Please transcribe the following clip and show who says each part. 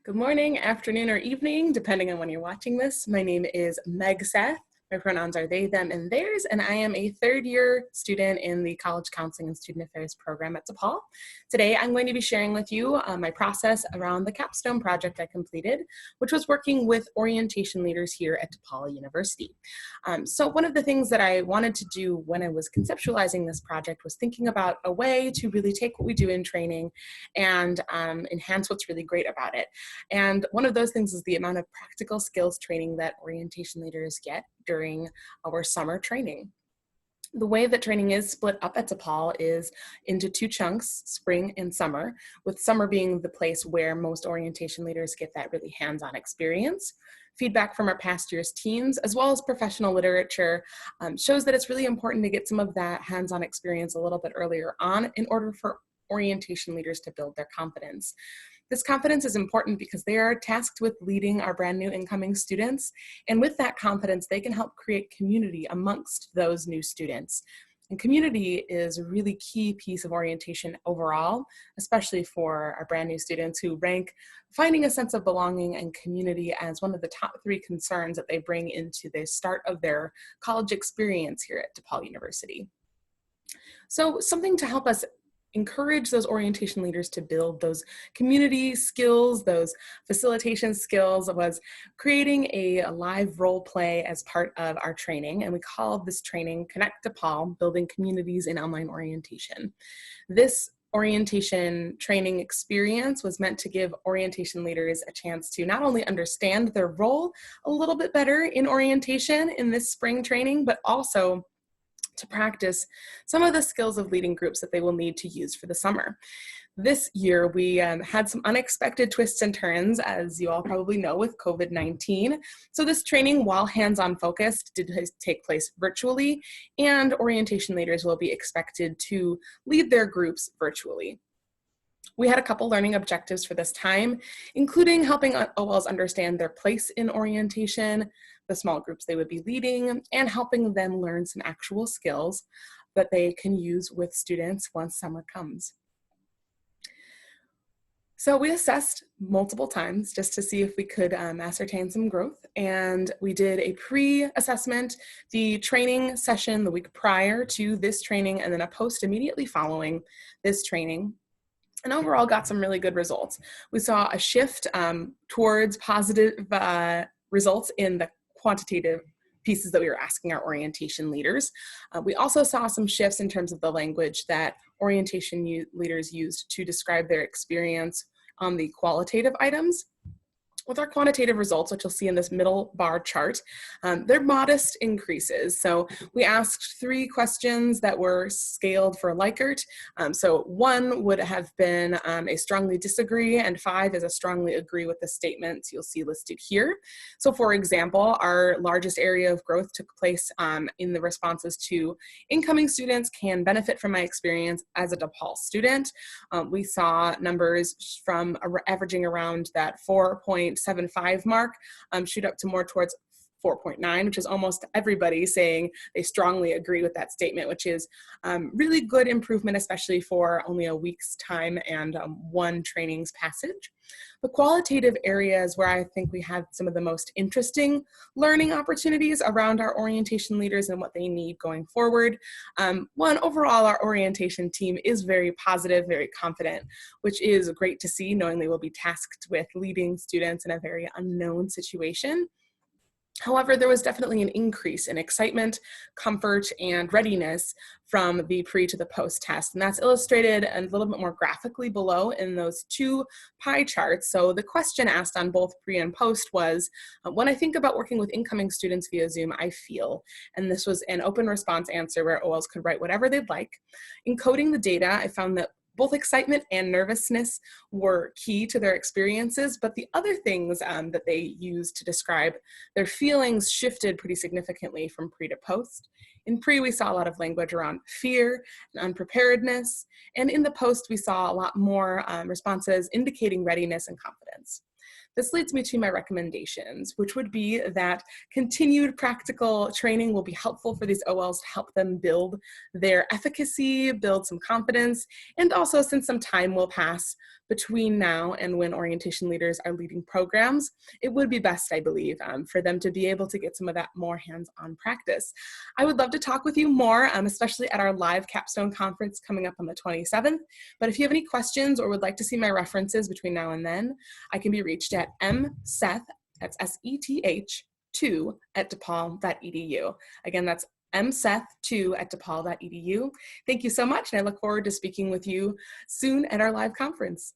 Speaker 1: Good morning, afternoon, or evening, depending on when you're watching this. My name is Meg Seth. My pronouns are they, them, and theirs, and I am a third-year student in the College Counseling and Student Affairs program at DePaul. Today, I'm going to be sharing with you my process around the capstone project I completed, which was working with orientation leaders here at DePaul University. So one of the things that I wanted to do when I was conceptualizing this project was thinking about a way to really take what we do in training and enhance what's really great about it. And one of those things is the amount of practical skills training that orientation leaders get during our summer training. The way that training is split up at DePaul is into two chunks, spring and summer, with summer being the place where most orientation leaders get that really hands-on experience. Feedback from our past year's teams, as well as professional literature, shows that it's really important to get some of that hands-on experience a little bit earlier on in order for orientation leaders to build their confidence. This confidence is important because they are tasked with leading our brand new incoming students, and with that confidence, they can help create community amongst those new students. And community is a really key piece of orientation overall, especially for our brand new students who rank finding a sense of belonging and community as one of the top 3 concerns that they bring into the start of their college experience here at DePaul University. So something to help us encourage those orientation leaders to build those community skills, those facilitation skills, was creating a live role play as part of our training. And we called this training Connect DePaul, Building Communities in Online Orientation. This orientation training experience was meant to give orientation leaders a chance to not only understand their role a little bit better in orientation in this spring training, but also to practice some of the skills of leading groups that they will need to use for the summer. This year, we had some unexpected twists and turns, as you all probably know, with COVID-19. So this training, while hands-on focused, did take place virtually, and orientation leaders will be expected to lead their groups virtually. We had a couple learning objectives for this time, including helping OLs understand their place in orientation, the small groups they would be leading, and helping them learn some actual skills that they can use with students once summer comes. So we assessed multiple times just to see if we could ascertain some growth, and we did a pre-assessment, the training session the week prior to this training, and then a post immediately following this training. And overall got some really good results. We saw a shift towards positive results in the quantitative pieces that we were asking our orientation leaders. We also saw some shifts in terms of the language that orientation leaders used to describe their experience on the qualitative items. With our quantitative results, which you'll see in this middle bar chart, they're modest increases. So we asked 3 questions that were scaled for Likert. So 1 would have been a strongly disagree, and 5 is a strongly agree with the statements you'll see listed here. So for example, our largest area of growth took place in the responses to incoming students can benefit from my experience as a DePaul student. We saw numbers from averaging around that 4.75 mark shoot up to more towards 4.9, which is almost everybody saying they strongly agree with that statement, which is really good improvement, especially for only a week's time and 1 training's passage. The qualitative areas where I think we had some of the most interesting learning opportunities around our orientation leaders and what they need going forward. 1, overall, our orientation team is very positive, very confident, which is great to see, knowing they will be tasked with leading students in a very unknown situation. However, there was definitely an increase in excitement, comfort, and readiness from the pre to the post test. And that's illustrated a little bit more graphically below in those 2 pie charts. So the question asked on both pre and post was, when I think about working with incoming students via Zoom, I feel, and this was an open response answer where OLs could write whatever they'd like. In coding the data, I found that both excitement and nervousness were key to their experiences, but the other things that they used to describe their feelings shifted pretty significantly from pre to post. In pre, we saw a lot of language around fear and unpreparedness, and in the post, we saw a lot more responses indicating readiness and confidence. This leads me to my recommendations, which would be that continued practical training will be helpful for these OLs to help them build their efficacy, build some confidence, and also since some time will pass between now and when orientation leaders are leading programs, it would be best, I believe, for them to be able to get some of that more hands-on practice. I would love to talk with you more, especially at our live capstone conference coming up on the 27th. But if you have any questions or would like to see my references between now and then, I can be reached at mseth, that's S-E-T-H, 2 at depaul.edu. Again, that's mseth2 at depaul.edu. Thank you so much, and I look forward to speaking with you soon at our live conference.